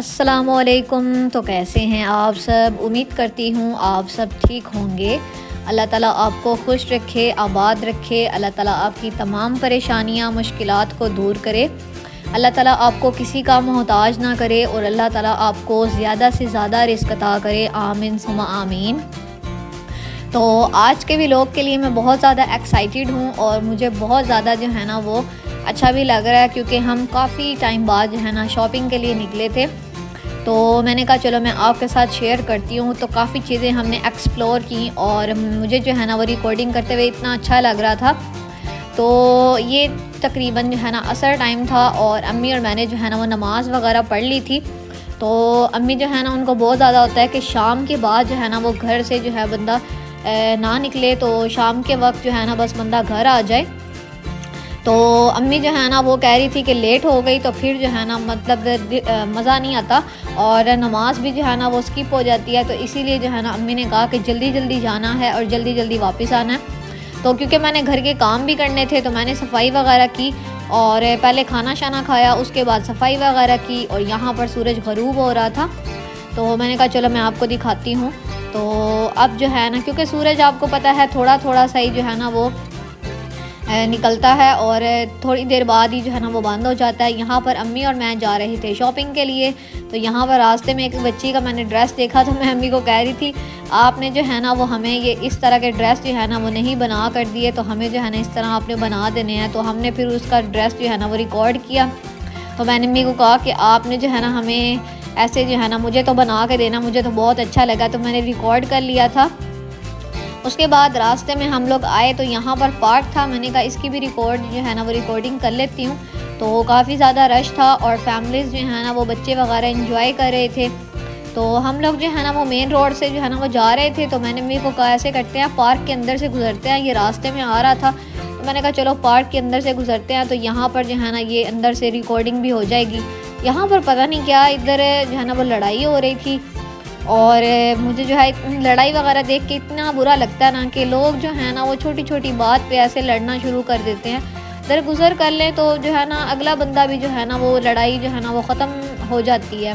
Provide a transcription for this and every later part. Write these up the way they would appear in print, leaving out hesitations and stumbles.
अस्सलामुअलैकुम। तो कैसे हैं आप सब? उम्मीद करती हूँ आप सब ठीक होंगे। अल्लाह ताला आपको खुश रखे, आबाद रखे। अल्लाह ताला आपकी तमाम परेशानियाँ, मुश्किलात को दूर करे। अल्लाह ताला आपको किसी का मोहताज ना करे और अल्लाह ताला आपको ज़्यादा से ज़्यादा रिज़्क़ अता करे। आमीन सुम्मा आमीन। तो आज के व्लॉग के लिए मैं बहुत ज़्यादा एक्साइटेड हूँ और मुझे बहुत ज़्यादा जो है ना वो अच्छा भी लग रहा है, क्योंकि हम काफ़ी टाइम बाद जो है ना शॉपिंग के लिए निकले थे। तो मैंने कहा चलो मैं आपके साथ शेयर करती हूँ। तो काफ़ी चीज़ें हमने एक्सप्लोर की और मुझे जो है ना वो रिकॉर्डिंग करते हुए इतना अच्छा लग रहा था। तो ये तकरीबन जो है ना असर टाइम था और अम्मी और मैंने जो है ना वो नमाज़ वगैरह पढ़ ली थी। तो अम्मी जो है ना उनको बहुत ज़्यादा होता है कि शाम के बाद जो है ना वो घर से जो है बंदा ना निकले, तो शाम के वक्त जो है ना बस बंदा घर आ जाए। तो अम्मी जो है ना वो कह रही थी कि लेट हो गई तो फिर जो है ना मतलब मज़ा नहीं आता और नमाज़ भी जो है ना वो स्किप हो जाती है। तो इसीलिए जो है ना अम्मी ने कहा कि जल्दी जल्दी जाना है और जल्दी जल्दी वापस आना है। तो क्योंकि मैंने घर के काम भी करने थे तो मैंने सफाई वगैरह की और पहले खाना शाना खाया, उसके बाद सफाई वगैरह की और यहाँ पर सूरज ग़रूब हो रहा था। तो मैंने कहा चलो मैं आपको दिखाती हूँ। तो अब जो है ना क्योंकि सूरज आपको पता है थोड़ा थोड़ा सा ही जो है ना वो निकलता है और थोड़ी देर बाद ही जो है ना वो बंद हो जाता है। यहाँ पर अम्मी और मैं जा रहे थे शॉपिंग के लिए। तो यहाँ पर रास्ते में एक बच्ची का मैंने ड्रेस देखा, तो मैं अम्मी को कह रही थी आपने जो है ना वो हमें ये इस तरह के ड्रेस जो है ना वो नहीं बना कर दिए, तो हमें जो है ना इस तरह आपने बना देने हैं। तो हमने फिर उसका ड्रेस जो है ना वो रिकॉर्ड किया। तो मैंने अम्मी को कहा कि आपने जो है ना हमें ऐसे जो है ना मुझे तो बना के देना, मुझे तो बहुत अच्छा लगा। तो मैंने रिकॉर्ड कर लिया था। उसके बाद रास्ते में हम लोग आए तो यहाँ पर पार्क था। मैंने कहा इसकी भी रिकॉर्ड जो है ना वो रिकॉर्डिंग कर लेती हूँ। तो काफ़ी ज़्यादा रश था और फैमिलीज़ जो है ना वो बच्चे वगैरह एंजॉय कर रहे थे। तो हम लोग जो है ना वो मेन रोड से जो है ना वो जा रहे थे। तो मैंने मेरे को कहा ऐसे करते हैं पार्क के अंदर से गुजरते हैं, ये रास्ते में आ रहा था। तो मैंने कहा चलो पार्क के अंदर से गुजरते हैं, तो यहाँ पर जो है ना ये अंदर से रिकॉर्डिंग भी हो जाएगी। यहाँ पर पता नहीं क्या इधर जो है ना वो लड़ाई हो रही थी और मुझे जो है लड़ाई वगैरह देख के इतना बुरा लगता है ना कि लोग जो है ना वो छोटी छोटी बात पे ऐसे लड़ना शुरू कर देते हैं। दरगुजर कर लें तो जो है ना अगला बंदा भी जो है ना वो लड़ाई जो है ना वो ख़त्म हो जाती है।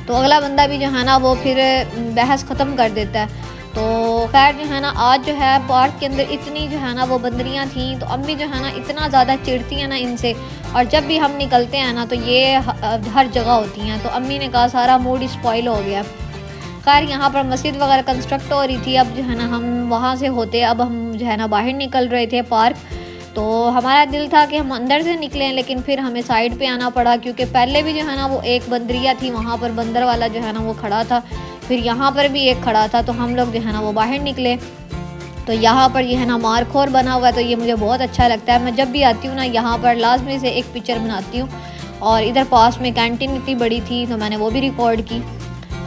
तो अगला बंदा भी जो है ना वो फिर बहस ख़त्म कर देता है। तो खैर जो है ना आज जो है पार्क के अंदर इतनी जो है ना वो बंदरियाँ थीं। तो अम्मी जो है ना इतना ज़्यादा चिढ़ती हैं ना इनसे, और जब भी हम निकलते हैं ना तो ये हर जगह होती हैं। तो अम्मी ने कहा सारा मूड स्पॉइल हो गया। खैर यहाँ पर मस्जिद वगैरह कंस्ट्रक्ट हो रही थी। अब जो है ना हम वहाँ से होते अब हम जो है ना बाहर निकल रहे थे पार्क। तो हमारा दिल था कि हम अंदर से निकलें, लेकिन फिर हमें साइड पे आना पड़ा, क्योंकि पहले भी जो है ना वो एक बंदरिया थी, वहाँ पर बंदर वाला जो है ना वो खड़ा था, फिर यहाँ पर भी एक खड़ा था। तो हम लोग जो है ना वो बाहर निकले। तो यहाँ पर ये है ना मारखोर बना हुआ है, तो ये मुझे बहुत अच्छा लगता है। मैं जब भी आती हूँ ना यहाँ पर लाजमी से एक पिक्चर बनाती हूँ। और इधर पास में कैंटीन इतनी बड़ी थी तो मैंने वो भी रिकॉर्ड की।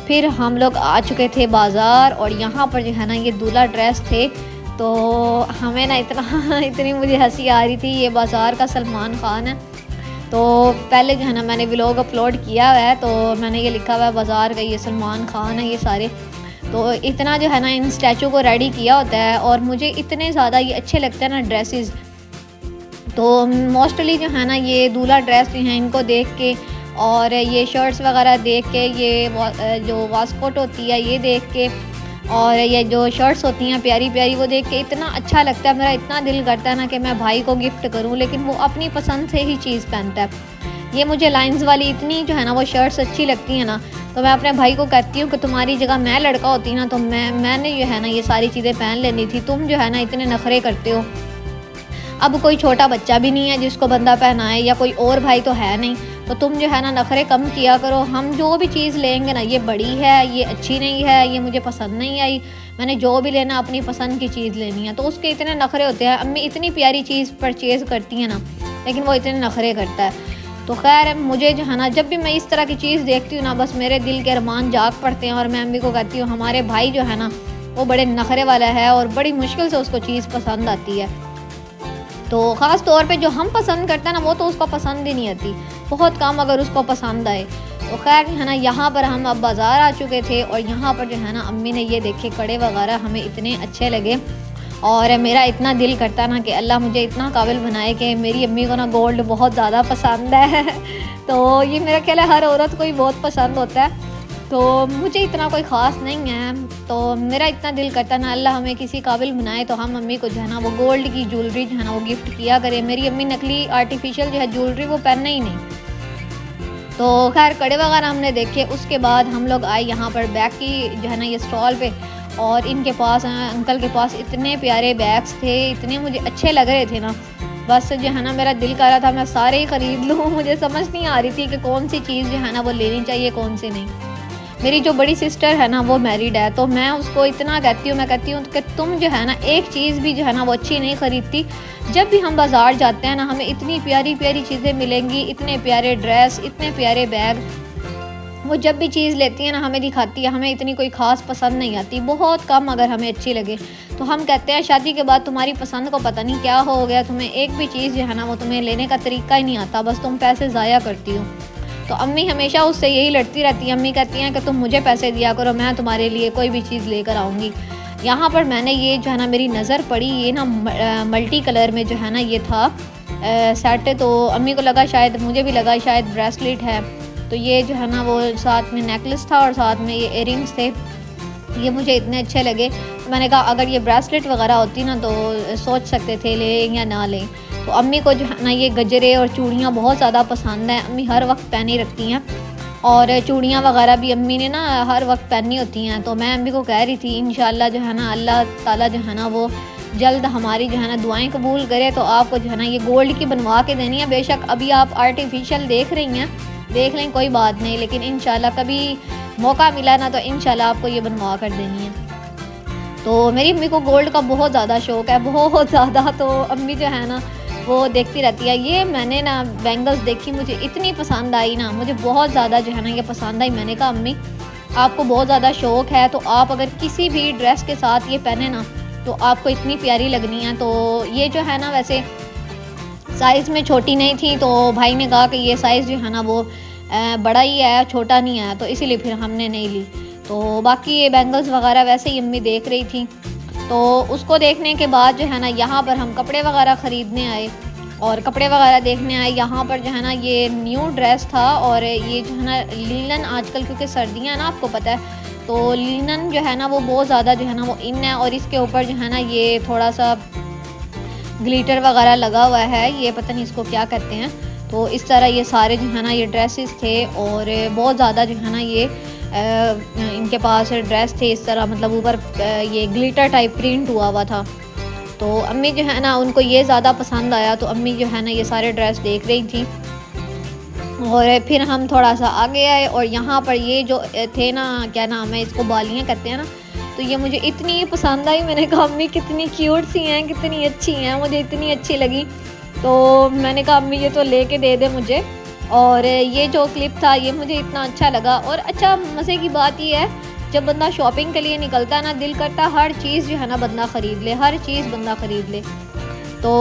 फिर हम लोग आ चुके थे बाज़ार और यहाँ पर जो है ना ये दूल्हा ड्रेस थे। तो हमें ना इतना इतनी मुझे हंसी आ रही थी। ये बाज़ार का सलमान ख़ान है। तो पहले जो है ना मैंने व्लॉग अपलोड किया हुआ है, तो मैंने ये लिखा हुआ है बाज़ार का ये सलमान ख़ान है ये सारे। तो इतना जो है ना इन स्टैचू को रेडी किया होता है और मुझे इतने ज़्यादा ये अच्छे लगते हैं ना ड्रेसेस। तो मोस्टली जो है ना ये दूल्हा ड्रेस जो हैं इनको देख के और ये शर्ट्स वगैरह देख के, ये जो वास्कोट होती है ये देख के और ये जो शर्ट्स होती हैं प्यारी प्यारी वो देख के इतना अच्छा लगता है। मेरा इतना दिल करता है ना कि मैं भाई को गिफ्ट करूं, लेकिन वो अपनी पसंद से ही चीज़ पहनता है। ये मुझे लाइंस वाली इतनी जो है ना वो शर्ट्स अच्छी लगती हैं ना, तो मैं अपने भाई को कहती हूँ कि तुम्हारी जगह मैं लड़का होती ना तो मैंने जो है ना ये सारी चीज़ें पहन लेनी थी। तुम जो है ना इतने नखरे करते हो। अब कोई छोटा बच्चा भी नहीं है जिसको बंदा पहनाए, या कोई और भाई तो है नहीं, तो तुम जो है ना नखरे कम किया करो। हम जो भी चीज़ लेंगे ना ये बड़ी है, ये अच्छी नहीं है, ये मुझे पसंद नहीं आई, मैंने जो भी लेना अपनी पसंद की चीज़ लेनी है। तो उसके इतने नखरे होते हैं। अम्मी इतनी प्यारी चीज़ परचेज़ करती हैं ना, लेकिन वो इतने नखरे करता है। तो खैर मुझे जो है ना जब भी मैं इस तरह की चीज़ देखती हूँ ना बस मेरे दिल के अरमान जाग पड़ते हैं। और मैं अम्मी को कहती हूँ हमारे भाई जो है ना वो बड़े नखरे वाला है और बड़ी मुश्किल से उसको चीज़ पसंद आती है। तो ख़ास तौर पे जो हम पसंद करते हैं ना वो तो उसको पसंद ही नहीं आती, बहुत कम अगर उसको पसंद आए। तो खैर है ना यहाँ पर हम अब बाज़ार आ चुके थे और यहाँ पर जो है ना अम्मी ने ये देखे कड़े वगैरह हमें इतने अच्छे लगे। और मेरा इतना दिल करता ना कि अल्लाह मुझे इतना काबिल बनाए कि मेरी अम्मी को ना गोल्ड बहुत ज़्यादा पसंद है। तो ये मेरा ख्याल है हर औरत को ही बहुत पसंद होता है। तो मुझे इतना कोई ख़ास नहीं है, तो मेरा इतना दिल करता ना अल्लाह हमें किसी काबिल बनाए तो हम मम्मी को जो है ना वो गोल्ड की ज्वेलरी जो है ना वो गिफ्ट किया करे। मेरी अम्मी नकली आर्टिफिशियल जो है ज्वेलरी वो पहनना ही नहीं। तो खैर कड़े वगैरह हमने देखे। उसके बाद हम लोग आए यहाँ पर बैग की जो है ना ये स्टॉल पे, और इनके पास अंकल के पास इतने प्यारे बैग्स थे, इतने मुझे अच्छे लग रहे थे ना, बस जो है ना मेरा दिल कर रहा था मैं सारे ही ख़रीद लूँ। मुझे समझ नहीं आ रही थी कि कौन सी चीज़ जो है ना वो लेनी चाहिए कौन सी नहीं। मेरी जो बड़ी सिस्टर है ना वो मैरिड है, तो मैं उसको इतना कहती हूँ, मैं कहती हूँ कि तुम जो है ना एक चीज़ भी जो है ना वो अच्छी नहीं ख़रीदती। जब भी हम बाज़ार जाते हैं ना हमें इतनी प्यारी प्यारी चीज़ें मिलेंगी, इतने प्यारे ड्रेस, इतने प्यारे बैग। वो जब भी चीज़ लेती है ना हमें दिखाती है, हमें इतनी कोई ख़ास पसंद नहीं आती, बहुत कम अगर हमें अच्छी लगे। तो हम कहते हैं शादी के बाद तुम्हारी पसंद को पता नहीं क्या हो गया, तुम्हें एक भी चीज़ जो है ना वो तुम्हें लेने का तरीका ही नहीं आता, बस तुम पैसे ज़ाया करती हो। तो अम्मी हमेशा उससे यही लड़ती रहती है। अम्मी कहती हैं कि तुम मुझे पैसे दिया करो, मैं तुम्हारे लिए कोई भी चीज़ लेकर आऊँगी। यहाँ पर मैंने ये जो है ना मेरी नज़र पड़ी, ये ना मल्टी कलर में जो है ना ये था सेट। तो अम्मी को लगा शायद, मुझे भी लगा शायद ब्रेसलेट है। तो ये जो है ना वो साथ में नेकलेस था और साथ में ये इयरिंग्स थे। ये मुझे इतने अच्छे लगे, तो मैंने कहा अगर ये ब्रेसलेट वगैरह होती ना तो सोच सकते थे लें या ना लें। तो अम्मी को जो है ना ये गजरे और चूड़ियाँ बहुत ज़्यादा पसंद हैं, अम्मी हर वक्त पहनी रखती हैं, और चूड़ियाँ वगैरह भी अम्मी ने ना हर वक्त पहनी होती हैं। तो मैं अम्मी को कह रही थी इंशाल्लाह जो है ना अल्लाह ताला जो है ना वो जल्द हमारी जो है ना दुआएं कबूल करे, तो आपको जो है ना ये गोल्ड की बनवा के देनी है। बेशक अभी आप आर्टिफिशियल देख रही हैं, देख लें कोई बात नहीं, लेकिन इंशाल्लाह कभी मौका मिला ना तो इंशाल्लाह आपको ये बनवा कर देनी है। तो मेरी अम्मी को गोल्ड का बहुत ज़्यादा शौक़ है, बहुत ज़्यादा। तो अम्मी जो है ना वो देखती रहती है। ये मैंने ना बैंगल्स देखी, मुझे इतनी पसंद आई ना, मुझे बहुत ज़्यादा जो है ना ये पसंद आई। मैंने कहा अम्मी आपको बहुत ज़्यादा शौक़ है, तो आप अगर किसी भी ड्रेस के साथ ये पहने ना तो आपको इतनी प्यारी लगनी है। तो ये जो है ना वैसे साइज़ में छोटी नहीं थी, तो भाई ने कहा कि ये साइज़ जो है ना वो बड़ा ही है, छोटा नहीं है, तो इसीलिए फिर हमने नहीं ली। तो बाकी ये बैंगल्स वगैरह वैसे ही अम्मी देख रही थी। तो उसको देखने के बाद जो है ना यहाँ पर हम कपड़े वगैरह ख़रीदने आए और कपड़े वगैरह देखने आए। यहाँ पर जो है ना ये न्यू ड्रेस था, और ये जो है ना लिनन आजकल क्योंकि सर्दियाँ ना आपको पता है, तो लिनन जो है ना वो बहुत ज़्यादा जो है ना वो इन है, और इसके ऊपर जो है ना ये थोड़ा सा ग्लिटर वगैरह लगा हुआ है, ये पता नहीं इसको क्या कहते हैं। तो इस तरह ये सारे जो है ना ये ड्रेसेस थे, और बहुत ज़्यादा जो है ना ये इनके पास ड्रेस थे इस तरह, मतलब ऊपर ये ग्लिटर टाइप प्रिंट हुआ था। तो अम्मी जो है ना उनको ये ज़्यादा पसंद आया, तो अम्मी जो है ना ये सारे ड्रेस देख रही थी। और फिर हम थोड़ा सा आगे आए, और यहाँ पर ये जो थे ना, क्या नाम है इसको, बालियाँ कहते हैं ना, तो ये मुझे इतनी पसंद आई। मैंने कहा अम्मी कितनी क्यूट सी हैं, कितनी अच्छी हैं, मुझे इतनी अच्छी लगी। तो मैंने कहा अम्मी ये तो लेके दे दे मुझे। और ये जो क्लिप था ये मुझे इतना अच्छा लगा। और अच्छा मज़े की बात ये है, जब बंदा शॉपिंग के लिए निकलता है ना, दिल करता है हर चीज़ जो है ना बंदा ख़रीद ले, हर चीज़ बंदा ख़रीद ले। तो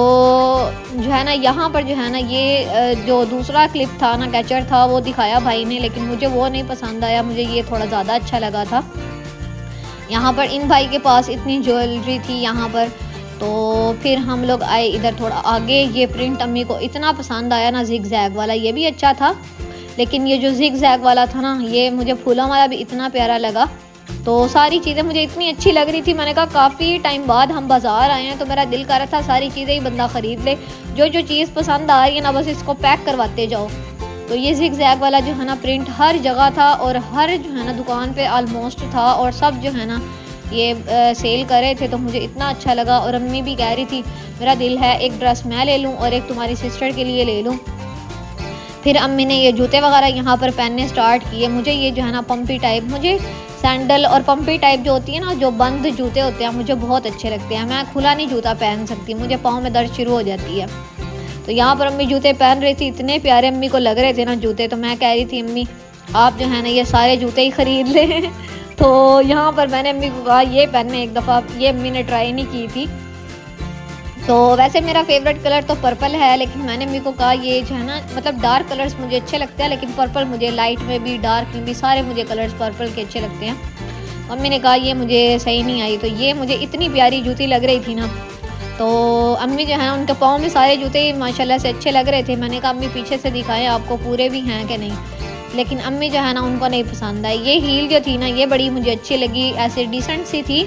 जो है ना यहाँ पर जो है ना ये जो दूसरा क्लिप था ना, कैचर था, वो दिखाया भाई ने, लेकिन मुझे वो नहीं पसंद आया, मुझे ये थोड़ा ज़्यादा अच्छा लगा था। यहाँ पर इन भाई के पास इतनी ज्वेलरी थी यहाँ पर। तो फिर हम लोग आए इधर थोड़ा आगे, ये प्रिंट अम्मी को इतना पसंद आया ना, जिग जैग वाला, ये भी अच्छा था, लेकिन ये जो जिग जैग वाला था ना, ये मुझे फूलों वाला भी इतना प्यारा लगा। तो सारी चीज़ें मुझे इतनी अच्छी लग रही थी, मैंने कहा काफ़ी टाइम बाद हम बाज़ार आए हैं, तो मेरा दिल कर रहा था सारी चीज़ें ही बंदा ख़रीद ले, जो जो चीज़ पसंद आ रही है ना बस इसको पैक करवाते जाओ। तो ये जिग जैग वाला जो है ना प्रिंट हर जगह था, और हर जो है ना दुकान पे आलमोस्ट था, और सब जो है ना ये सेल कर रहे थे, तो मुझे इतना अच्छा लगा। और अम्मी भी कह रही थी मेरा दिल है एक ड्रेस मैं ले लूँ और एक तुम्हारी सिस्टर के लिए ले लूँ। फिर अम्मी ने ये जूते वगैरह यहाँ पर पहनने स्टार्ट किए। मुझे ये जो है ना पम्पी टाइप, मुझे सैंडल और पम्पी टाइप जो होती है ना, जो बंद जूते होते हैं, मुझे बहुत अच्छे लगते हैं। मैं खुला नहीं जूता पहन सकती, मुझे पाँव में दर्द शुरू हो जाती है। तो यहाँ पर अम्मी जूते पहन रही थी, इतने प्यारे अम्मी को लग रहे थे ना जूते। तो मैं कह रही थी अम्मी आप जो है ना ये सारे जूते ही ख़रीद लें। तो यहाँ पर मैंने अम्मी को कहा ये पहनने एक दफ़ा, ये अम्मी ने ट्राई नहीं की थी। तो वैसे मेरा फेवरेट कलर तो पर्पल है, लेकिन मैंने अम्मी को कहा ये जो है ना, मतलब डार्क कलर्स मुझे अच्छे लगते हैं, लेकिन पर्पल मुझे लाइट में भी डार्क में भी सारे मुझे कलर्स पर्पल के अच्छे लगते हैं। मम्मी ने कहा ये मुझे सही नहीं आई। तो ये मुझे इतनी प्यारी जूती लग रही थी ना, तो अम्मी जो है ना उनके पाँव में सारे जूते माशाल्लाह से अच्छे लग रहे थे। मैंने कहा अम्मी पीछे से दिखाएं आपको पूरे भी हैं कि नहीं, लेकिन अम्मी जो है ना उनको नहीं पसंद आई। ये हील जो थी ना ये बड़ी मुझे अच्छी लगी, ऐसे डिसेंट सी थी,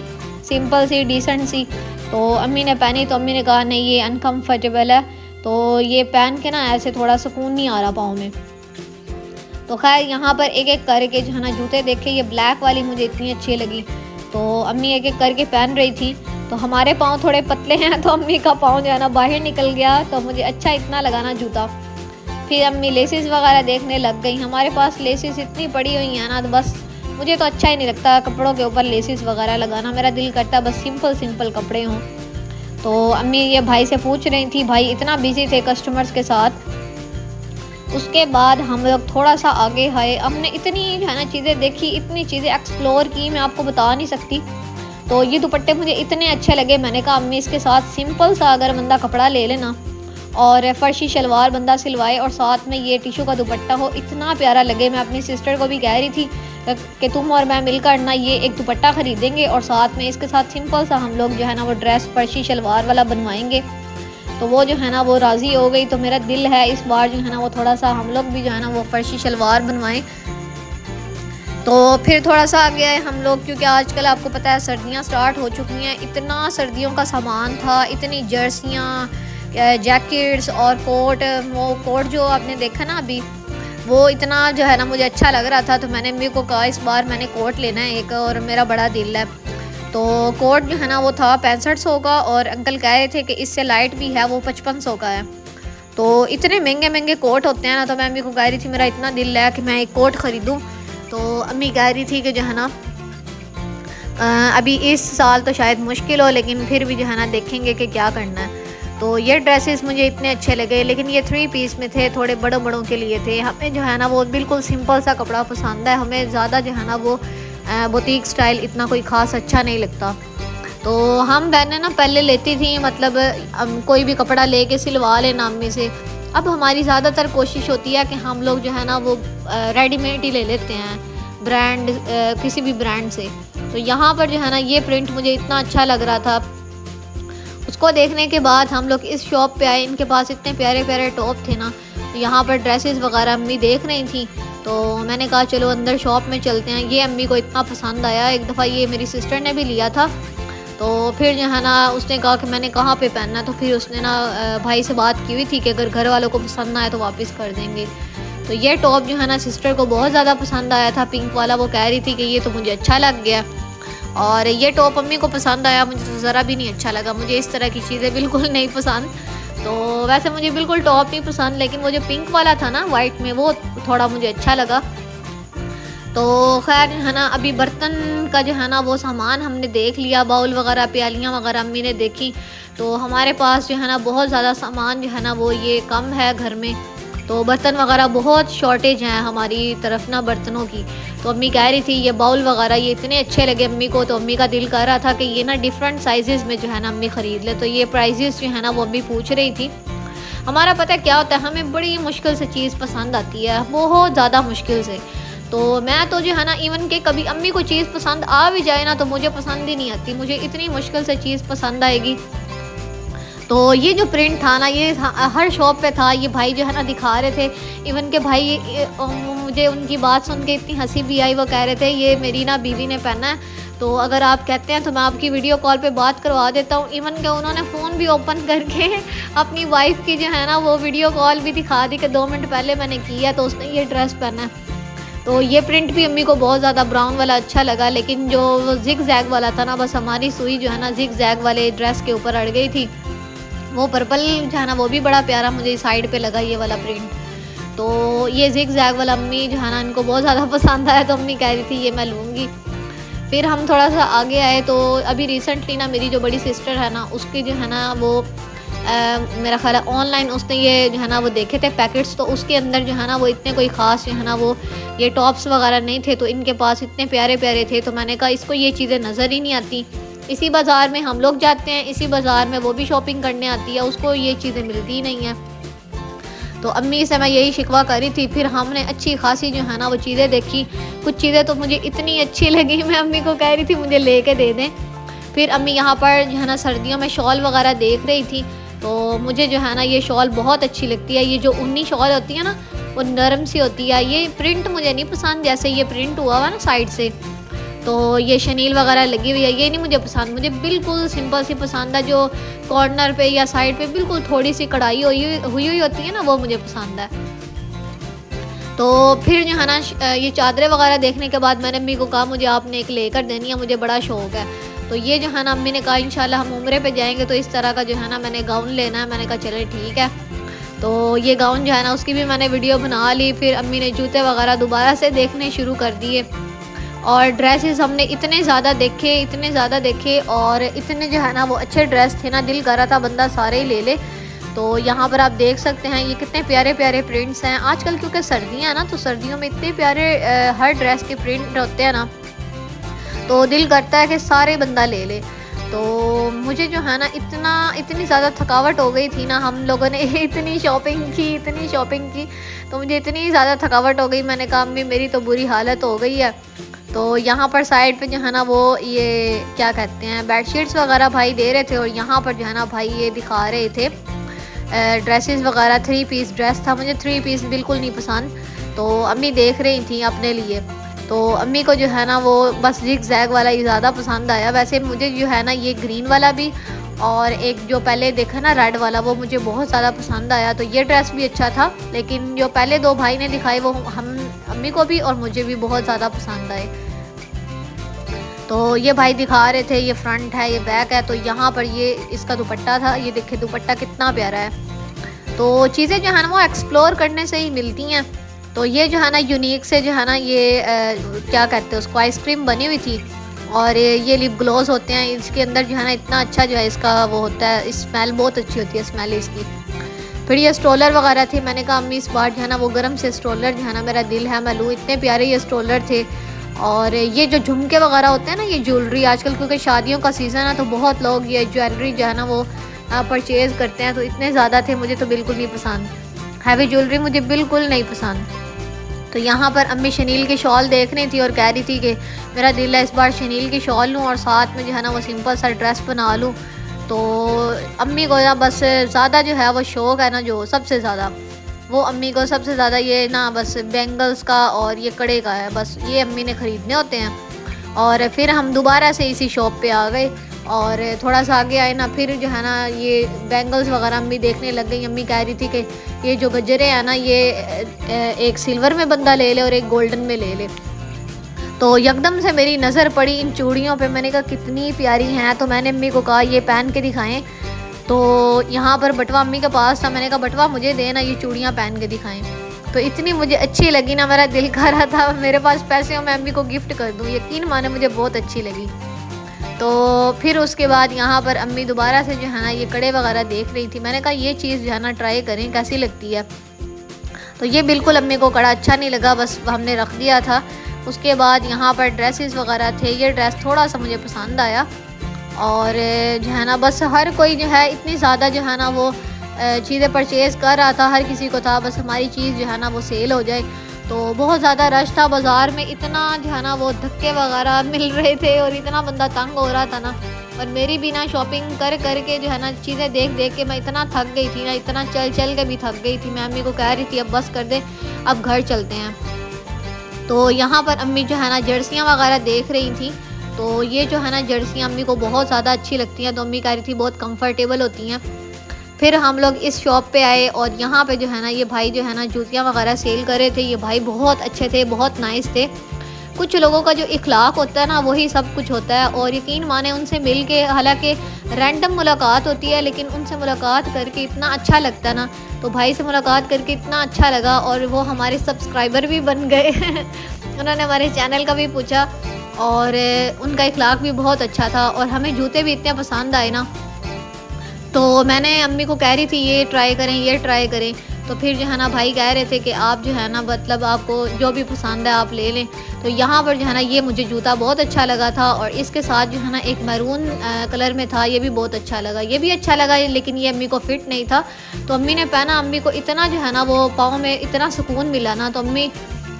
सिंपल सी डिसेंट सी। तो अम्मी ने पहनी तो अम्मी ने कहा नहीं ये अनकम्फर्टेबल है, तो ये पहन के ना ऐसे थोड़ा सुकून नहीं आ रहा पाँव में। तो खैर यहाँ पर एक एक करके जो है ना जूते देखे, ये ब्लैक वाली मुझे इतनी अच्छी लगी, तो अम्मी एक एक करके पहन रही थी। तो हमारे पाँव थोड़े पतले हैं तो अम्मी का पाँव जो है ना बाहर निकल गया, तो मुझे अच्छा इतना लगा ना जूता। फिर अम्मी लेसिस वगैरह देखने लग गई। हमारे पास लेसिस इतनी पड़ी हुई हैं ना, तो बस मुझे तो अच्छा ही नहीं लगता कपड़ों के ऊपर लेसिस वगैरह लगाना। मेरा दिल करता बस सिंपल सिंपल कपड़े हों। तो अम्मी ये भाई से पूछ रही थी, भाई इतना बिजी थे कस्टमर्स के साथ। उसके बाद हम लोग थोड़ा सा आगे आए, हमने इतनी जो है ना चीज़ें देखी, इतनी चीज़ें एक्सप्लोर की, मैं आपको बता नहीं सकती। तो ये दुपट्टे मुझे इतने अच्छे लगे, मैंने कहा अम्मी इसके साथ सिंपल सा अगर बंदा कपड़ा ले लेना और फर्शी शलवार बंदा सिलवाए और साथ में ये टिशू का दुपट्टा हो, इतना प्यारा लगे। मैं अपनी सिस्टर को भी कह रही थी कि तुम और मैं मिलकर ना ये एक दुपट्टा ख़रीदेंगे और साथ में इसके साथ सिंपल सा हम लोग जो है ना वो ड्रेस फर्शी शलवार वाला बनवाएंगे। तो वो जो है ना वो राज़ी हो गई। तो मेरा दिल है इस बार जो है ना वो थोड़ा सा हम लोग भी जो है ना वो फर्शी शलवार बनवाएं। तो फिर थोड़ा सा आगे आए हम लोग, क्योंकि आजकल आपको पता है सर्दियाँ स्टार्ट हो चुकी हैं। इतना सर्दियों का सामान था, इतनी जर्सियाँ, जैकेट्स और कोट। वो कोट जो आपने देखा ना अभी, वो इतना जो है ना मुझे अच्छा लग रहा था। तो मैंने अम्मी को कहा इस बार मैंने कोट लेना है एक, और मेरा बड़ा दिल है। तो कोट जो है ना वो था 6500 का, और अंकल कह रहे थे कि इससे लाइट भी है वो 5500 का है। तो इतने महंगे महंगे कोट होते हैं ना, तो मैं अम्मी को कह रही थी मेरा इतना दिल है कि मैं एक कोट ख़रीदूँ। तो अम्मी कह रही थी कि जो है ना अभी इस साल तो शायद मुश्किल हो, लेकिन फिर भी जो है ना देखेंगे कि क्या करना है। तो ये ड्रेसेस मुझे इतने अच्छे लगे, लेकिन ये 3 पीस में थे, थोड़े बड़ों बड़ों के लिए थे। हमें जो है ना वो बिल्कुल सिंपल सा कपड़ा पसंद है, हमें ज़्यादा जो है ना वो बुटीक स्टाइल इतना कोई ख़ास अच्छा नहीं लगता। तो हम बहनें ना पहले लेती थी, मतलब कोई भी कपड़ा लेके सिलवा लेना अम्मी से। अब हमारी ज़्यादातर कोशिश होती है कि हम लोग जो है ना वो रेडीमेड ही ले लेते हैं, ब्रांड किसी भी ब्रांड से। तो यहाँ पर जो है ना ये प्रिंट मुझे इतना अच्छा लग रहा था। उसको देखने के बाद हम लोग इस शॉप पे आए, इनके पास इतने प्यारे प्यारे टॉप थे ना। तो यहाँ पर ड्रेसेस वगैरह अम्मी देख रही थी, तो मैंने कहा चलो अंदर शॉप में चलते हैं। ये अम्मी को इतना पसंद आया, एक दफ़ा ये मेरी सिस्टर ने भी लिया था। तो फिर जो है ना उसने कहा कि मैंने कहाँ पे पहनना है, तो फिर उसने ना भाई से बात की हुई थी कि अगर घर वालों को पसंद आए तो वापस कर देंगे। तो ये टॉप जो है ना सिस्टर को बहुत ज़्यादा पसंद आया था, पिंक वाला। वो कह रही थी कि ये तो मुझे अच्छा लग गया, और ये टॉप अम्मी को पसंद आया, मुझे तो ज़रा भी नहीं अच्छा लगा। मुझे इस तरह की चीज़ें बिल्कुल नहीं पसंद। तो वैसे मुझे बिल्कुल टॉप नहीं पसंद, लेकिन वो जो पिंक वाला था ना वाइट में, वो थोड़ा मुझे अच्छा लगा। तो खैर है ना अभी बर्तन का जो है ना वो सामान हमने देख लिया, बाउल वगैरह प्यालियाँ वगैरह अम्मी ने देखी। तो हमारे पास जो है ना बहुत ज़्यादा सामान जो है ना वो ये कम है घर में, तो बर्तन वगैरह बहुत शॉर्टेज हैं हमारी तरफ ना बर्तनों की। तो अम्मी कह रही थी ये बाउल वगैरह ये इतने अच्छे लगे अम्मी को, तो अम्मी का दिल कर रहा था कि ये ना डिफरेंट साइज़ में जो है ना अम्मी ख़रीद ले। तो ये प्राइजेस जो है ना वो अम्मी पूछ रही थी। हमारा पता क्या होता है, हमें बड़ी मुश्किल से चीज़ पसंद आती है, बहुत ज़्यादा मुश्किल से। तो मैं तो जो है ना इवन के कभी अम्मी को चीज़ पसंद आ भी जाए ना तो मुझे पसंद ही नहीं आती, मुझे इतनी मुश्किल से चीज़ पसंद आएगी। तो ये जो प्रिंट था ना ये हर शॉप पे था, ये भाई जो है ना दिखा रहे थे। इवन के भाई मुझे उनकी बात सुन के इतनी हंसी भी आई। वो कह रहे थे ये मेरी ना बीवी ने पहना है, तो अगर आप कहते हैं तो मैं आपकी वीडियो कॉल पे बात करवा देता हूँ। इवन के उन्होंने फ़ोन भी ओपन करके अपनी वाइफ की जो है ना वो वीडियो कॉल भी दिखा दी कि 2 मिनट पहले मैंने किया तो उसने ये ड्रेस पहना है। तो ये प्रिंट भी अम्मी को बहुत ज़्यादा ब्राउन वाला अच्छा लगा, लेकिन जो जिग जैग वाला था ना, बस हमारी सुई जो है ना जिग जैग वाले ड्रेस के ऊपर अड़ गई थी। वो पर्पल जो है ना वो भी बड़ा प्यारा मुझे साइड पे लगा ये वाला प्रिंट। तो ये जिग जैग वाला अम्मी जो है ना इनको बहुत ज़्यादा पसंद आया, तो अम्मी कह रही थी ये मैं लूँगी। फिर हम थोड़ा सा आगे आए, तो अभी रिसेंटली ना मेरी जो बड़ी सिस्टर है ना उसकी जो है ना वो मेरा ख्याल है ऑनलाइन उसने ये जो है ना वो देखे थे पैकेट्स, तो उसके अंदर जो है ना वो इतने कोई ख़ास जो है ना वो ये टॉप्स वगैरह नहीं थे। तो इनके पास इतने प्यारे प्यारे थे, तो मैंने कहा इसको ये चीज़ें नज़र ही नहीं आती। इसी बाज़ार में हम लोग जाते हैं, इसी बाज़ार में वो भी शॉपिंग करने आती है, उसको ये चीज़ें मिलती ही नहीं हैं। तो अम्मी से मैं यही शिकवा करी थी। फिर हमने अच्छी खासी जो है ना वो चीज़ें देखी, कुछ चीज़ें तो मुझे इतनी अच्छी लगी, मैं अम्मी को कह रही थी मुझे ले के दे दें। फिर अम्मी यहाँ पर जो है ना सर्दियों में शॉल वगैरह देख रही थी, तो मुझे जो है ना ये शॉल बहुत अच्छी लगती है। ये जो ऊनी शॉल होती है ना वो नरम सी होती है। ये प्रिंट मुझे नहीं पसंद, जैसे ये प्रिंट हुआ हुआ ना साइड से, तो ये शनील वगैरह लगी हुई है, ये नहीं मुझे पसंद। मुझे बिल्कुल सिंपल सी पसंद है, जो कॉर्नर पे या साइड पे बिल्कुल थोड़ी सी कढ़ाई हुई होती है ना, वो मुझे पसंद है। तो फिर जो है ना ये चादरें वगैरह देखने के बाद मैंने अम्मी को कहा मुझे आपने एक लेकर देनी है, मुझे बड़ा शौक़ है। तो ये जो है ना अम्मी ने कहा इंशाल्लाह हम उम्रे पे जाएंगे तो इस तरह का जो है ना मैंने गाउन लेना है। मैंने कहा चले ठीक है। तो ये गाउन जो है ना उसकी भी मैंने वीडियो बना ली। फिर अम्मी ने जूते वगैरह दोबारा से देखने शुरू कर दिए, और ड्रेसेस हमने इतने ज़्यादा देखे और इतने जो है ना वो अच्छे ड्रेस थे ना, दिल कर रहा था बंदा सारे ही ले ले। तो यहाँ पर आप देख सकते हैं ये कितने प्यारे प्यारे प्रिंट्स हैं आजकल, क्योंकि सर्दियाँ हैं ना, तो सर्दियों में इतने प्यारे हर ड्रेस के प्रिंट होते हैं ना, तो दिल करता है कि सारे बंदा ले ले। तो मुझे जो है ना इतनी ज़्यादा थकावट हो गई थी ना, हम लोगों ने इतनी शॉपिंग की, तो मुझे इतनी ज़्यादा थकावट हो गई। मैंने कहा अम्मी मेरी तो बुरी हालत हो गई है। तो यहाँ पर साइड पे जो है ना वो ये क्या कहते हैं बेडशीट्स वगैरह भाई दे रहे थे, और यहाँ पर जो है ना भाई ये दिखा रहे थे ड्रेसेस वगैरह। 3 पीस ड्रेस था, मुझे 3 पीस बिल्कुल नहीं पसंद, तो अम्मी देख रही थी अपने लिए। तो अम्मी को जो है ना वो बस जिग जैग वाला ही ज़्यादा पसंद आया। वैसे मुझे जो है ना ये ग्रीन वाला भी और एक जो पहले देखा ना रेड वाला, वो मुझे बहुत ज़्यादा पसंद आया। तो ये ड्रेस भी अच्छा था, लेकिन जो पहले 2 भाई ने दिखाई वो हम अम्मी को भी और मुझे भी बहुत ज़्यादा पसंद आए। तो ये भाई दिखा रहे थे ये फ्रंट है, ये बैक है। तो यहाँ पर ये इसका दुपट्टा था, ये देखिए दुपट्टा कितना प्यारा है। तो चीज़ें जो है ना वो एक्सप्लोर करने से ही मिलती हैं। तो ये जो है ना यूनिक से जो है ना ये क्या कहते हैं उसको, आइसक्रीम बनी हुई थी, और ये लिप ग्लोस होते हैं। इसके अंदर जो है ना इतना अच्छा जो है इसका वो होता है, स्मेल बहुत अच्छी होती है स्मेल इसकी। फिर ये स्ट्रोलर वगैरह थे, मैंने कहा अम्मी इस बार जो है ना वो गर्म से स्ट्रोलर जो है ना मेरा दिल है मैं लूँ। इतने प्यारे ये स्ट्रोलर थे। और ये जो झुमके वगैरह होते हैं ना, ये ज्वेलरी आजकल क्योंकि शादियों का सीज़न है तो बहुत लोग ये ज्वेलरी जो है ना वो परचेज़ करते हैं। तो इतने ज़्यादा थे, मुझे तो बिल्कुल नहीं पसंद, हैवी ज्वेलरी मुझे बिल्कुल नहीं पसंद। तो यहाँ पर अम्मी शनील की शॉल देख रही थी और कह रही थी कि मेरा दिल है इस बार शनील की शॉल लूँ और साथ में जो है ना वो सिंपल सा ड्रेस बना लूँ। तो अम्मी को ना बस ज़्यादा जो है वो शौक़ है ना, जो सबसे ज़्यादा वो अम्मी को सबसे ज़्यादा ये ना बस बैंगल्स का और ये कड़े का है, बस ये अम्मी ने ख़रीदने होते हैं। और फिर हम दोबारा से इसी शॉप पे आ गए और थोड़ा सा आगे आए ना, फिर जो है ना ये बैंगल्स वगैरह अम्मी देखने लग गई। अम्मी कह रही थी कि ये जो गजरे हैं ना ये एक सिल्वर में बंदा ले ले और एक गोल्डन में ले ले। तो यकदम से मेरी नज़र पड़ी इन चूड़ियों पे, मैंने कहा कितनी प्यारी हैं। तो मैंने अम्मी को कहा ये पहन के दिखाएं। तो यहाँ पर बटवा अम्मी के पास था, मैंने कहा बटवा मुझे देना ये चूड़ियाँ पहन के दिखाएं। तो इतनी मुझे अच्छी लगी ना, मेरा दिल कर रहा था मेरे पास पैसे हो मैं अम्मी को गिफ्ट कर दूँ। यकीन माने मुझे बहुत अच्छी लगी। तो फिर उसके बाद यहाँ पर अम्मी दोबारा से जो है ना ये कड़े वगैरह देख रही थी। मैंने कहा ये चीज़ जो है ना ट्राई करें कैसी लगती है। तो ये बिल्कुल अम्मी को कड़ा अच्छा नहीं लगा, बस हमने रख दिया था। उसके बाद यहाँ पर ड्रेसेस वगैरह थे, ये ड्रेस थोड़ा सा मुझे पसंद आया। और जो है ना बस हर कोई जो है इतनी ज़्यादा जो है ना वो चीज़ें परचेज़ कर रहा था, हर किसी को था बस हमारी चीज़ जो है ना वो सेल हो जाए। तो बहुत ज़्यादा रश था बाज़ार में, इतना जो है ना वो धक्के वगैरह मिल रहे थे और इतना बंदा तंग हो रहा था ना। और मेरी भी ना शॉपिंग कर के जो है ना चीज़ें देख के मैं इतना थक गई थी ना, इतना चल के भी थक गई थी। मैं अम्मी को कह रही थी अब बस कर दे, अब घर चलते हैं। तो यहाँ पर अम्मी जो है ना जर्सियाँ वगैरह देख रही थी। तो ये जो है ना जर्सियाँ अम्मी को बहुत ज़्यादा अच्छी लगती हैं, तो अम्मी कह रही थी बहुत कंफर्टेबल होती हैं। फिर हम लोग इस शॉप पे आए और यहाँ पे जो है ना ये भाई जो है ना जूतियाँ वगैरह सेल कर रहे थे। ये भाई बहुत अच्छे थे, बहुत नाइस थे। कुछ लोगों का जो इखलाक होता है ना वही सब कुछ होता है। और यकीन माने उनसे मिल के, हालांकि रैंडम मुलाकात होती है लेकिन उनसे मुलाकात करके इतना अच्छा लगता है ना। तो भाई से मुलाकात करके इतना अच्छा लगा और वो हमारे सब्सक्राइबर भी बन गए उन्होंने हमारे चैनल का भी पूछा और उनका इखलाक भी बहुत अच्छा था और हमें जूते भी इतने पसंद आए ना। तो मैंने अम्मी को कह रही थी ये ट्राई करें, ये ट्राई करें। तो फिर जो है ना भाई कह रहे थे कि आप जो है ना मतलब आपको जो भी पसंद है आप ले लें। तो यहाँ पर जो है ना ये मुझे जूता बहुत अच्छा लगा था और इसके साथ जो है ना एक मैरून कलर में था, ये भी बहुत अच्छा लगा। ये भी अच्छा लगा लेकिन ये अम्मी को फिट नहीं था। तो अम्मी ने पहना, अम्मी को इतना जो है ना वो पाँव में इतना सुकून मिला ना। तो अम्मी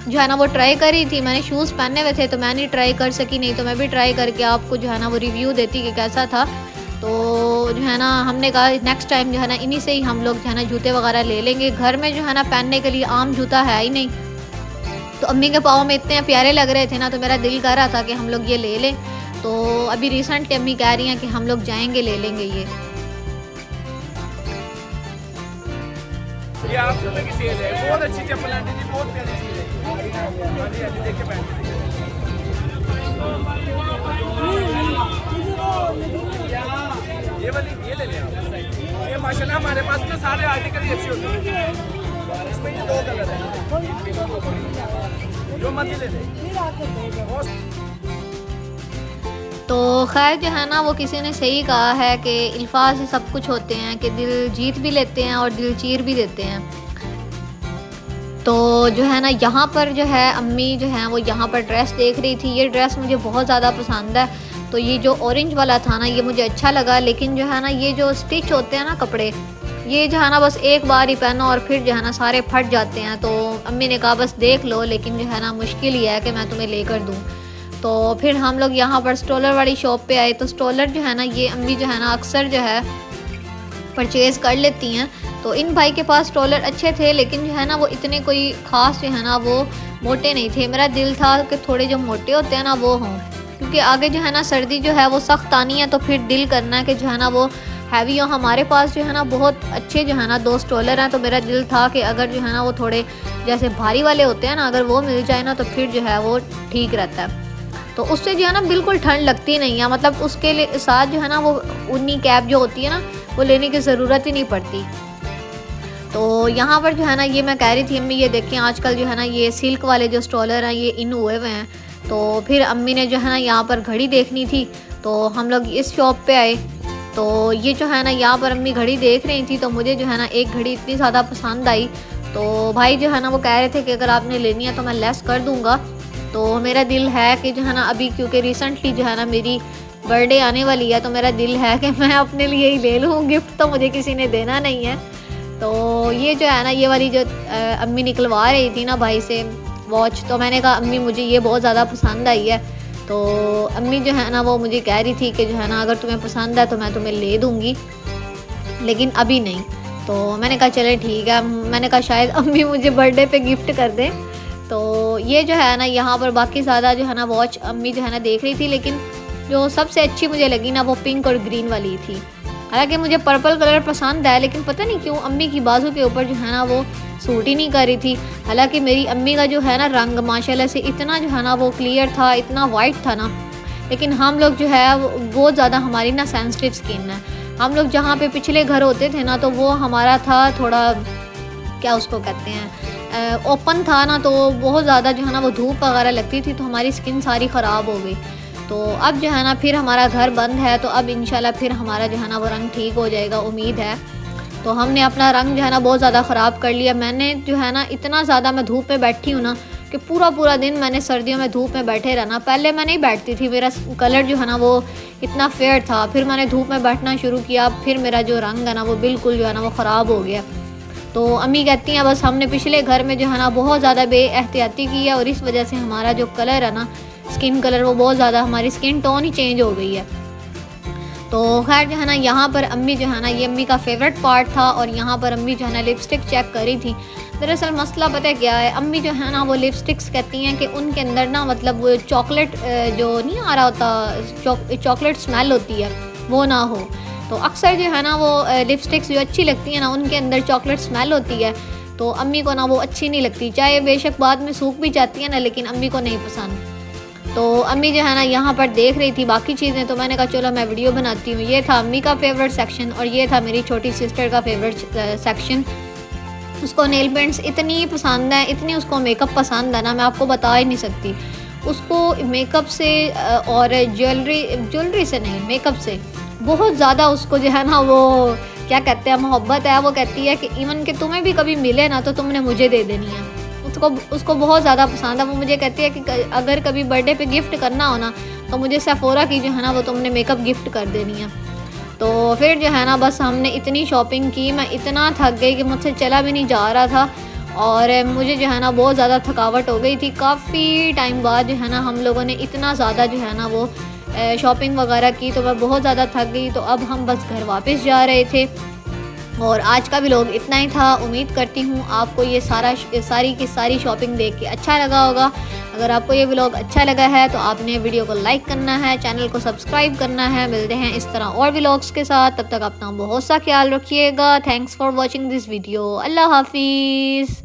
जो है ना वो ट्राई करी थी। मैंने शूज़ पहने हुए थे तो मैं नहीं ट्राई कर सकी, नहीं तो मैं भी ट्राई करके आपको जो है ना वो रिव्यू देती कि कैसा था। तो जो है ना हमने कहा नेक्स्ट टाइम जो है ना इन्हीं से ही हम लोग जो है ना जूते वगैरह ले लेंगे। घर में जो है ना पहनने के लिए आम जूता है ही नहीं, तो अम्मी के पाँव में इतने प्यारे लग रहे थे ना, तो मेरा दिल कर रहा था कि हम लोग ये ले लें। तो अभी रिसेंटली अम्मी कह रही हैं कि हम लोग जाएंगे ले लेंगे ये। आप की सेल है, बहुत अच्छी चप्पल आंटी जी, बहुत प्यारी चीज है। देखिए पहन ये वाली ये ले लें आप। ये माशाल्लाह हमारे पास ना सारे आर्टिकल ही अच्छे होते हैं। इसमें ये 2 कलर है, जो मर्जी ले लें। तो खैर जो है ना वो किसी ने सही कहा है कि अल्फाज से सब कुछ होते हैं, कि दिल जीत भी लेते हैं और दिल चीर भी देते हैं। तो जो है ना यहाँ पर जो है अम्मी जो है वो यहाँ पर ड्रेस देख रही थी। ये ड्रेस मुझे बहुत ज़्यादा पसंद है। तो ये जो ऑरेंज वाला था ना ये मुझे अच्छा लगा, लेकिन जो है ना ये जो स्टिच होते हैं ना कपड़े, ये जो है ना बस एक बार ही पहनो और फिर जो है ना सारे फट जाते हैं। तो अम्मी ने कहा बस देख लो, लेकिन जो है ना मुश्किल ही है कि मैं तुम्हें लेकर दूँ। तो फिर हम लोग यहाँ पर स्टॉलर वाली शॉप पे आए। तो स्टॉलर जो है ना ये अम्मी जो है ना अक्सर जो है परचेज़ कर लेती हैं। तो इन भाई के पास स्टॉलर अच्छे थे, लेकिन जो है ना वो इतने कोई ख़ास जो है ना वो मोटे नहीं थे। मेरा दिल था कि थोड़े जो मोटे होते हैं ना वो हों, क्योंकि आगे जो है ना सर्दी जो है वो सख्त आनी है। तो फिर दिल करना है कि जो है ना वो हैवी हो। हमारे पास जो है ना बहुत अच्छे जो है ना 2 स्टॉलर हैं। तो मेरा दिल था कि अगर जो है ना वो थोड़े जैसे भारी वाले होते हैं ना, अगर वो मिल जाए ना तो फिर जो है वो ठीक रहता है। तो उससे जो है ना बिल्कुल ठंड लगती नहीं है, मतलब उसके लिए साथ जो है ना वो ऊनी कैप जो होती है ना वो लेने की ज़रूरत ही नहीं पड़ती। तो यहाँ पर जो है ना ये मैं कह रही थी अम्मी ये देखें आजकल जो है ना ये सिल्क वाले जो स्टॉलर हैं ये इन हुए हुए हैं। तो फिर अम्मी ने जो है ना यहाँ पर घड़ी देखनी थी, तो हम लोग इस शॉप पे आए। तो ये जो है ना यहाँ पर अम्मी घड़ी देख रही थी, तो मुझे जो है ना एक घड़ी इतनी ज़्यादा पसंद आई। तो भाई जो है ना वो कह रहे थे कि अगर आपने लेनी है तो मैं लेस कर दूँगा। तो मेरा दिल है कि जो है ना अभी क्योंकि रिसेंटली जो है ना मेरी बर्थडे आने वाली है, तो मेरा दिल है कि मैं अपने लिए ही ले लूँ, गिफ्ट तो मुझे किसी ने देना नहीं है। तो ये जो है ना ये वाली जो अम्मी निकलवा रही थी ना भाई से वॉच, तो मैंने कहा अम्मी मुझे ये बहुत ज़्यादा पसंद आई है। तो अम्मी जो है ना वो मुझे कह रही थी कि जो है ना अगर तुम्हें पसंद है तो मैं तुम्हें ले दूँगी, लेकिन अभी नहीं। तो मैंने कहा चले ठीक है। मैंने कहा शायद अम्मी मुझे बर्थडे पे गिफ्ट कर दें। तो ये जो है ना यहाँ पर बाकी ज़्यादा जो है ना वॉच अम्मी जो है ना देख रही थी, लेकिन जो सबसे अच्छी मुझे लगी ना वो पिंक और ग्रीन वाली थी। हालांकि मुझे पर्पल कलर पसंद है, लेकिन पता नहीं क्यों अम्मी की बाजू के ऊपर जो है ना वो सूट ही नहीं कर रही थी। हालांकि मेरी अम्मी का जो है ना रंग माशाल्लाह से इतना जो है ना वो क्लियर था, इतना वाइट था ना, लेकिन हम लोग जो है वो बहुत ज़्यादा हमारी ना सेंसिटिव स्किन है। हम लोग जहाँ पे पिछले घर होते थे ना तो वो हमारा था थोड़ा क्या उसको कहते हैं ओपन था ना, तो बहुत ज़्यादा जो है ना वो धूप वगैरह लगती थी, तो हमारी स्किन सारी ख़राब हो गई। तो अब जो है ना फिर हमारा घर बंद है, तो अब इंशाल्लाह फिर हमारा जो है ना वो रंग ठीक हो जाएगा, उम्मीद है। तो हमने अपना रंग जो है ना बहुत ज़्यादा ख़राब कर लिया। मैंने जो है ना इतना ज़्यादा मैं धूप में बैठी हूँ ना कि पूरा दिन मैंने सर्दियों में धूप में बैठे रहना। पहले मैं नहीं बैठती थी, मेरा कलर जो है ना वो इतना फेयर था, फिर मैंने धूप में बैठना शुरू किया, फिर मेरा जो रंग है ना वो बिल्कुल जो है ना वो ख़राब हो गया। तो अम्मी कहती हैं बस हमने पिछले घर में जो है ना बहुत ज़्यादा बेएहतियाती की है, और इस वजह से हमारा जो कलर है ना स्किन कलर वो बहुत ज़्यादा हमारी स्किन टोन ही चेंज हो गई है। तो खैर जो है ना यहाँ पर अम्मी जो है ना ये अम्मी का फेवरेट पार्ट था, और यहाँ पर अम्मी जो है ना लिपस्टिक चेक करी थी। दरअसल मसला पता है क्या है, अम्मी जो है ना वो लिपस्टिक्स कहती हैं कि उनके अंदर ना मतलब वो चॉकलेट जो नहीं आ रहा होता, चॉकलेट स्मेल होती है वो ना हो। तो अक्सर जो है ना वो लिपस्टिक्स जो अच्छी लगती है ना उनके अंदर चॉकलेट स्मेल होती है, तो अम्मी को ना वो अच्छी नहीं लगती, चाहे बेशक बाद में सूख भी जाती है ना, लेकिन अम्मी को नहीं पसंद। तो अम्मी जो है ना यहाँ पर देख रही थी बाकी चीज़ें, तो मैंने कहा चलो मैं वीडियो बनाती हूँ। ये था अम्मी का फेवरेट सेक्शन, और ये था मेरी छोटी सिस्टर का फेवरेट सेक्शन। उसको नेल पेंट्स इतनी पसंद है, इतनी उसको मेकअप पसंद है ना, मैं आपको बता ही नहीं सकती। उसको मेकअप से और ज्वेलरी से नहीं, मेकअप से बहुत ज़्यादा उसको जो है ना वो क्या कहते हैं मोहब्बत है। वो कहती है कि इवन कि तुम्हें भी कभी मिले ना तो तुमने मुझे दे देनी है। उसको बहुत ज़्यादा पसंद है। वो मुझे कहती है कि अगर कभी बर्थडे पे गिफ्ट करना हो ना तो मुझे सेफोरा की जो है ना वो तुमने मेकअप गिफ्ट कर देनी है। तो फिर जो है ना बस हमने इतनी शॉपिंग की, मैं इतना थक गई कि मुझसे चला भी नहीं जा रहा था। और मुझे जो है ना बहुत ज़्यादा थकावट हो गई थी। काफ़ी टाइम बाद जो है ना हम लोगों ने इतना ज़्यादा जो है ना वो शॉपिंग वगैरह की, तो मैं बहुत ज़्यादा थक गई। तो अब हम बस घर वापस जा रहे थे और आज का व्लॉग इतना ही था। उम्मीद करती हूँ आपको ये सारी की सारी शॉपिंग देख के अच्छा लगा होगा। अगर आपको ये व्लॉग अच्छा लगा है तो आपने वीडियो को लाइक करना है, चैनल को सब्सक्राइब करना है। मिलते हैं इस तरह और व्लॉग्स के साथ, तब तक अपना बहुत सा ख्याल रखिएगा। Thanks for watching this video. अल्लाह हाफिज़।